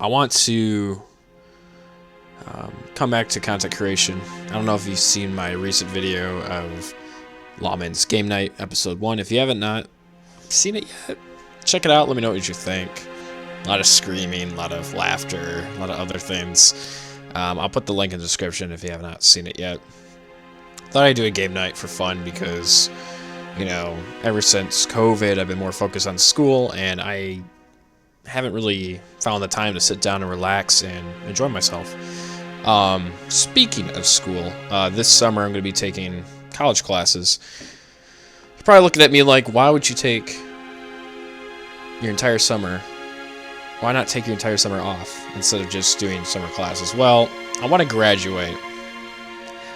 I want to come back to content creation. I don't know if you've seen my recent video of Lawman's Game Night Episode 1. If you haven't not seen it yet, check it out. Let me know what you think. A lot of screaming, a lot of laughter, a lot of other things. I'll put the link in the description if you have not seen it yet. Thought I'd do a game night for fun because, you know, ever since COVID, I've been more focused on school, and I haven't really found the time to sit down and relax and enjoy myself. Speaking of school, this summer I'm going to be taking college classes. You're probably looking at me like, why would you take your entire summer? Why not take your entire summer off instead of just doing summer classes? Well, I want to graduate.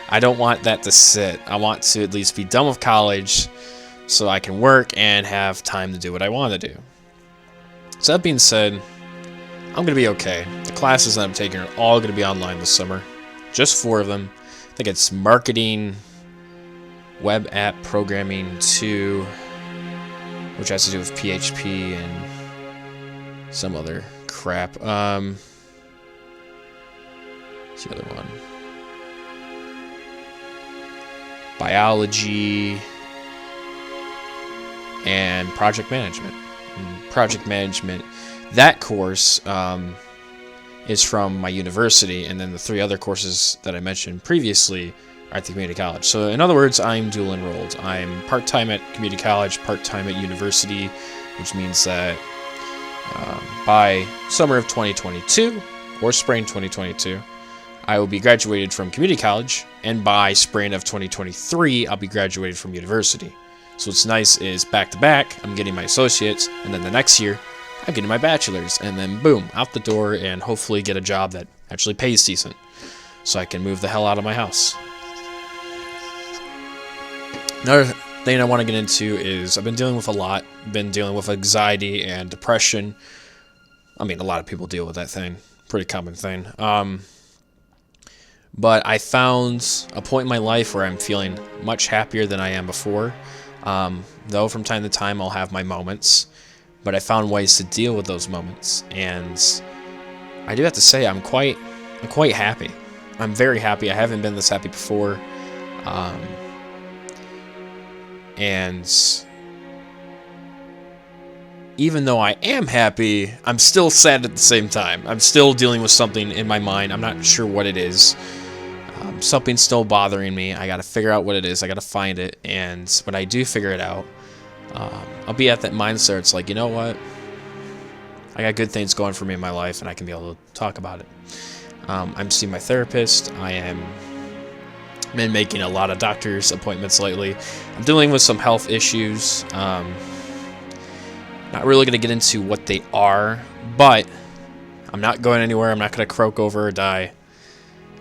I don't want that to sit. I want to at least be done with college so I can work and have time to do what I want to do. So that being said, I'm going to be okay. The classes that I'm taking are all going to be online this summer. Just 4 of them. I think it's marketing, web app programming 2, which has to do with PHP and some other crap. What's the other one? Biology and project management. Project management, that course is from my university, and then the 3 other courses that I mentioned previously are at the community college. So in other words, I'm dual enrolled. I'm part-time at community college, part-time at university, which means that by summer of 2022 or spring 2022, I will be graduated from community college, and by spring of 2023, I'll be graduated from university. So what's nice is back to back, I'm getting my associates, and then the next year, I'm getting my bachelor's, and then boom, out the door, and hopefully get a job that actually pays decent, so I can move the hell out of my house. Another thing I want to get into is I've been dealing with a lot. Been dealing with anxiety and depression. I mean, a lot of people deal with that thing. Pretty common thing. But I found a point in my life where I'm feeling much happier than I am before. Though from time to time I'll have my moments, but I found ways to deal with those moments, and I do have to say I'm quite happy. I'm very happy. I haven't been this happy before, and even though I am happy, I'm still sad at the same time. I'm still dealing with something in my mind. I'm not sure what it is. Something's still bothering me. I gotta figure out what it is. I gotta find it, and when I do figure it out, I'll be at that mindset where it's like, you know what? I got good things going for me in my life, and I can be able to talk about it. I'm seeing my therapist. I've been making a lot of doctor's appointments lately. I'm dealing with some health issues. Not really going to get into what they are, but I'm not going anywhere. I'm not going to croak over or die.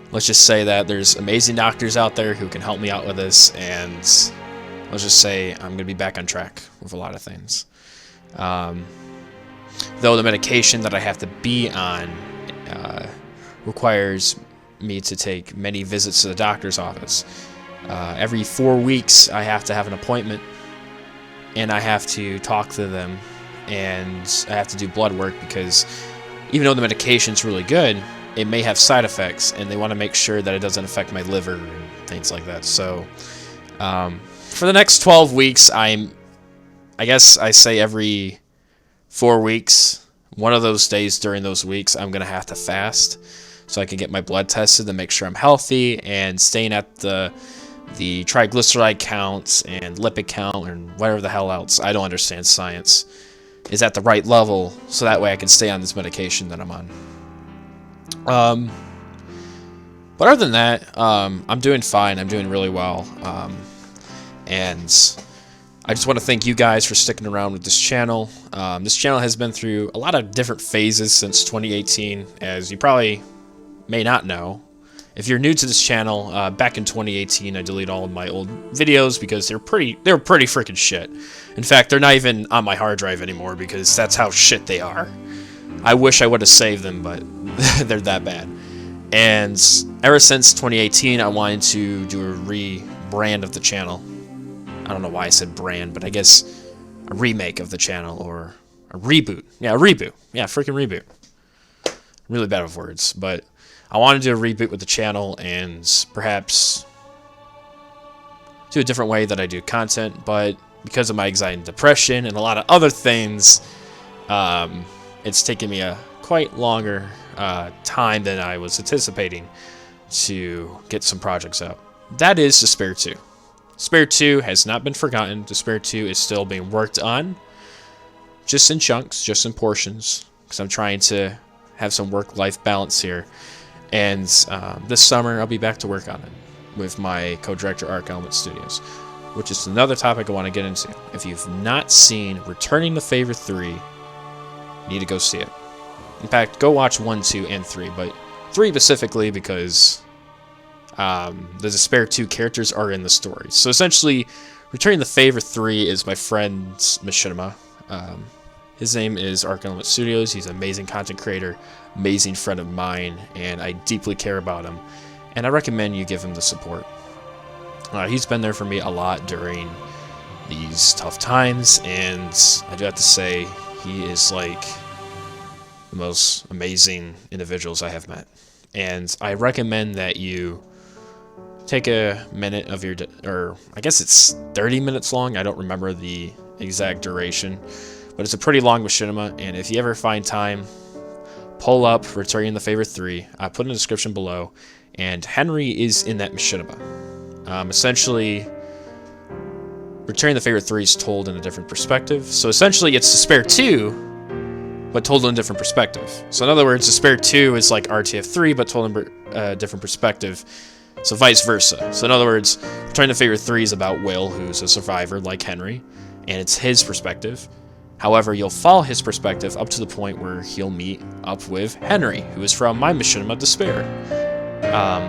Let's just say that there's amazing doctors out there who can help me out with this, and let's just say I'm going to be back on track with a lot of things. Though the medication that I have to be on requires me to take many visits to the doctor's office. Every 4 weeks I have to have an appointment, and I have to talk to them, and I have to do blood work because even though the medication's really good, it may have side effects, and they want to make sure that it doesn't affect my liver and things like that. So for the next 12 weeks, I guess I say every 4 weeks, one of those days during those weeks, I'm going to have to fast so I can get my blood tested to make sure I'm healthy, and staying at the triglyceride counts and lipid count and whatever the hell else, I don't understand science, is at the right level, so that way I can stay on this medication that I'm on. But other than that, I'm doing fine. I'm doing really well. And I just want to thank you guys for sticking around with this channel. This channel has been through a lot of different phases since 2018, as you probably may not know. If you're new to this channel, back in 2018, I deleted all of my old videos because they were pretty freaking shit. In fact, they're not even on my hard drive anymore because that's how shit they are. I wish I would have saved them, but they're that bad. And ever since 2018, I wanted to do a rebrand of the channel. I don't know why I said brand, but I guess a remake of the channel, or a reboot. Yeah, a reboot. Yeah, freaking reboot. I'm really bad with words, but I wanted to do a reboot with the channel and perhaps do a different way that I do content, but because of my anxiety and depression and a lot of other things, it's taken me a quite longer time than I was anticipating to get some projects out. That is Despair 2. Despair 2 has not been forgotten. Despair 2 is still being worked on, just in chunks, just in portions, because I'm trying to have some work-life balance here. And this summer, I'll be back to work on it with my co-director, Arkelementstudios, which is another topic I want to get into. If you've not seen Returning the Favor 3, you need to go see it. In fact, go watch 1, 2, and 3, but 3 specifically because the Despair 2 characters are in the story. So essentially, Returning the Favor 3 is my friend's Machinima. His name is Arkelementstudios. He's an amazing content creator, amazing friend of mine, and I deeply care about him. And I recommend you give him the support. He's been there for me a lot during these tough times, and I do have to say, he is like the most amazing individuals I have met. And I recommend that you take a minute of your, or I guess it's 30 minutes long. I don't remember the exact duration, but it's a pretty long machinima. And if you ever find time, pull up Returning the Favor 3. I put in the description below, and Henry is in that machinima. Essentially, Returning the Favor 3 is told in a different perspective. So essentially, it's Despair 2, but told in a different perspective. So in other words, Despair 2 is like RTF 3, but told in a different perspective. So vice versa. So in other words, Returning the Favor 3 is about Will, who's a survivor like Henry, and it's his perspective. However, you'll follow his perspective up to the point where he'll meet up with Henry, who is from my Machinima Despair.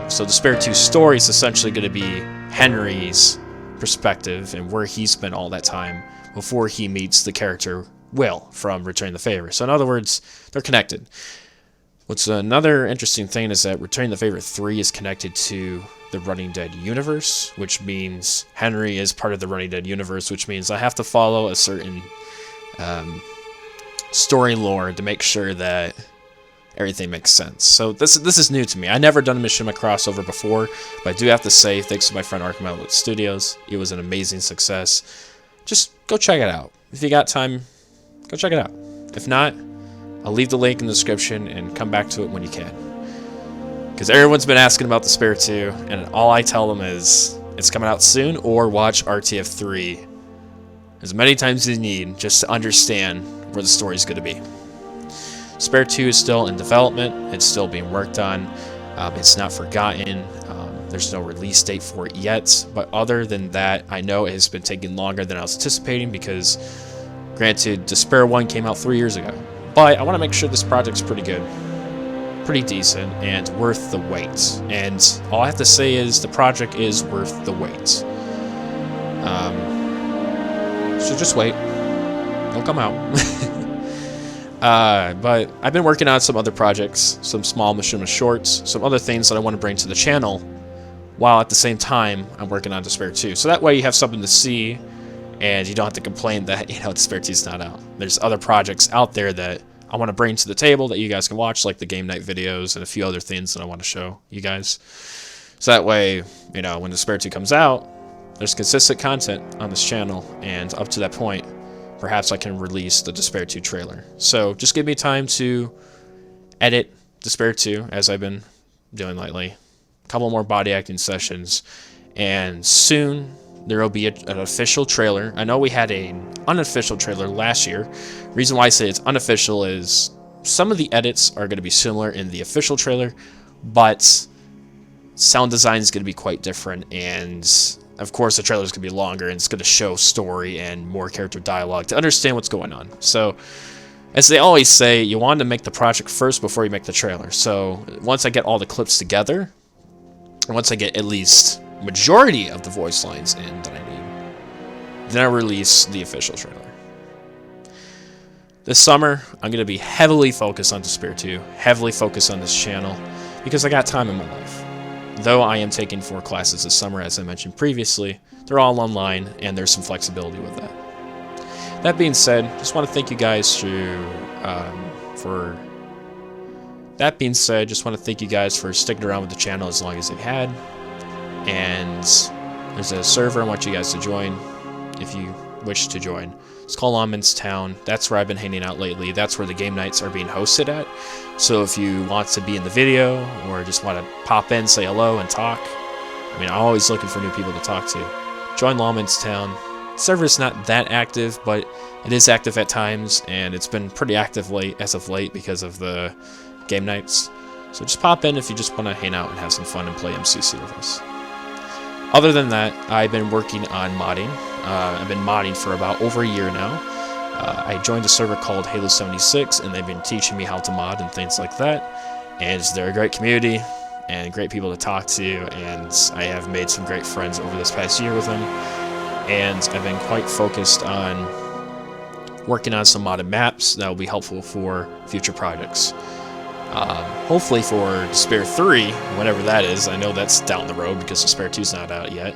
So Despair 2's story is essentially going to be Henry's perspective and where he spent all that time before he meets the character Will from Returning the Favor. So in other words, they're connected. What's another interesting thing is that Returning the Favor 3 is connected to the Running Dead universe, which means Henry is part of the Running Dead universe, which means I have to follow a certain story lore to make sure that everything makes sense. So this is new to me. I never done a Machinima crossover before, but I do have to say, thanks to my friend Arkelementstudios, it was an amazing success. Just go check it out. If you got time, go check it out. If not, I'll leave the link in the description and come back to it when you can. Because everyone's been asking about Despair 2, and all I tell them is it's coming out soon, or watch RTF 3 as many times as you need just to understand where the story's going to be. Despair 2 is still in development. It's still being worked on. It's not forgotten. There's no release date for it yet. But other than that, I know it has been taking longer than I was anticipating because, granted, Despair 1 came out 3 years ago. But I want to make sure this project's pretty good, pretty decent, and worth the wait. And all I have to say is the project is worth the wait. So just wait. It'll come out. But I've been working on some other projects, some small Machinima shorts, some other things that I want to bring to the channel, while at the same time I'm working on Despair 2. So that way you have something to see, and you don't have to complain that, Despair 2 is not out. There's other projects out there that I want to bring to the table that you guys can watch, like the game night videos and a few other things that I want to show you guys. So that way, when Despair 2 comes out, there's consistent content on this channel, and up to that point, perhaps I can release the Despair 2 trailer. So just give me time to edit Despair 2, as I've been doing lately. A couple more body acting sessions, and soon there will be an official trailer. I know we had an unofficial trailer last year. Reason why I say it's unofficial is some of the edits are going to be similar in the official trailer, but sound design is going to be quite different, and of course the trailer is going to be longer, and it's going to show story and more character dialogue to understand what's going on. So, as they always say, you want to make the project first before you make the trailer. So once I get all the clips together, and once I get at least majority of the voice lines in that I need, then I release the official trailer. This summer, I'm going to be heavily focused on Despair 2, heavily focused on this channel, because I got time in my life. Though I am taking 4 classes this summer, as I mentioned previously, they're all online, and there's some flexibility with that. That being said, just want to thank you guys for that being said, just want to thank you guys for sticking around with the channel as long as you've had. And there's a server I want you guys to join if you wish to join. It's called Lawman's Town. That's where I've been hanging out lately. That's where the game nights are being hosted at. So if you want to be in the video or just want to pop in, say hello, and talk, I mean, I'm always looking for new people to talk to. Join Lawman's Town. Server's not that active, but it is active at times, and it's been pretty active as of late because of the game nights. So just pop in if you just want to hang out and have some fun and play MCC with us. Other than that, I've been working on modding. I've been modding for about over a year now. I joined a server called Halo 76, and they've been teaching me how to mod and things like that. And they're a great community and great people to talk to, and I have made some great friends over this past year with them. And I've been quite focused on working on some modded maps that will be helpful for future projects. Hopefully for Despair 3, whenever that is. I know that's down the road because Despair 2 is not out yet.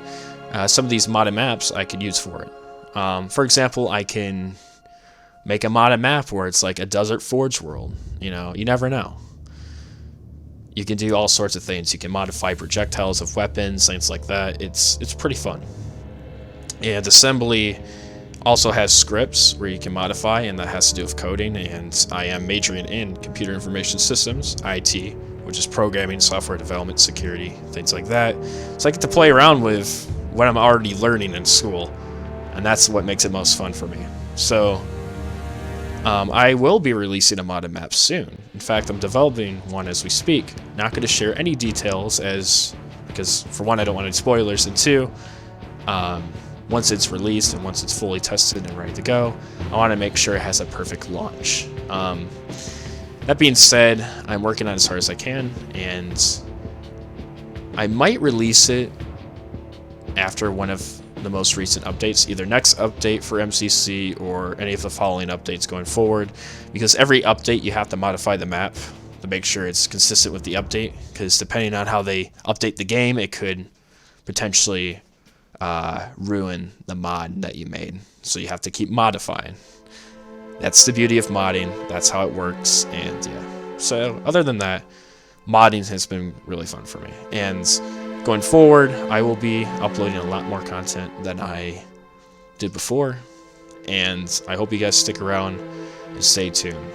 Some of these modded maps I could use for it. For example, I can make a modded map where it's like a Desert Forge world. You know, you never know. You can do all sorts of things. You can modify projectiles of weapons, things like that. It's pretty fun. And Assembly also has scripts where you can modify, and that has to do with coding, and I am majoring in Computer Information Systems, IT, which is programming, software development, security, things like that. So I get to play around with what I'm already learning in school, and that's what makes it most fun for me. So I will be releasing a modded map soon. In fact, I'm developing one as we speak. Not going to share any details because for one, I don't want any spoilers, and two, once it's released and once it's fully tested and ready to go, I want to make sure it has a perfect launch. That being said, I'm working on it as hard as I can, and I might release it after one of the most recent updates, either next update for MCC or any of the following updates going forward, because every update you have to modify the map to make sure it's consistent with the update, because depending on how they update the game, it could potentially ruin the mod that you made. So you have to keep modifying. That's the beauty of modding. That's how it works. And yeah. So other than that, modding has been really fun for me. And going forward, I will be uploading a lot more content than I did before. And I hope you guys stick around and stay tuned.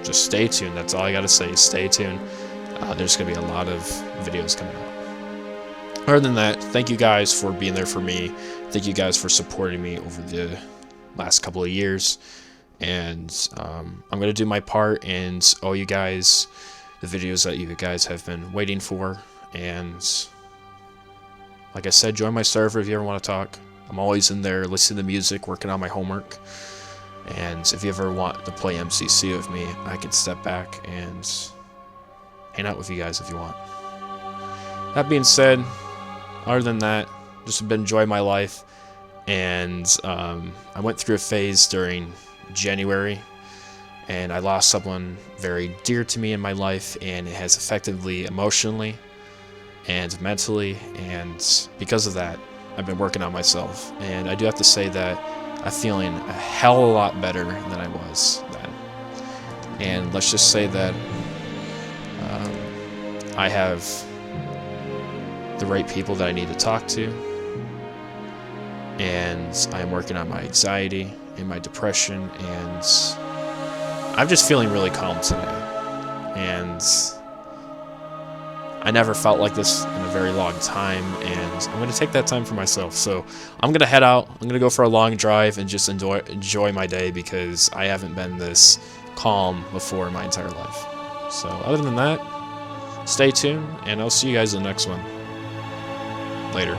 Just stay tuned. That's all I gotta say. Stay tuned. There's gonna be a lot of videos coming out. Other than that, thank you guys for being there for me. Thank you guys for supporting me over the last couple of years. And I'm going to do my part and owe you guys the videos that you guys have been waiting for. And like I said, join my server if you ever want to talk. I'm always in there listening to music, working on my homework. And if you ever want to play MCC with me, I can step back and hang out with you guys if you want. That being said, other than that, just been enjoying my life, and I went through a phase during January, and I lost someone very dear to me in my life, and it has affected me emotionally and mentally, and because of that, I've been working on myself, and I do have to say that I'm feeling a hell of a lot better than I was then. And let's just say that I have the right people that I need to talk to, and I'm working on my anxiety and my depression, and I'm just feeling really calm today. And I never felt like this in a very long time, and I'm going to take that time for myself. So I'm going to head out, I'm going to go for a long drive and just enjoy my day, because I haven't been this calm before in my entire life. So other than that, stay tuned, and I'll see you guys in the next one. Later.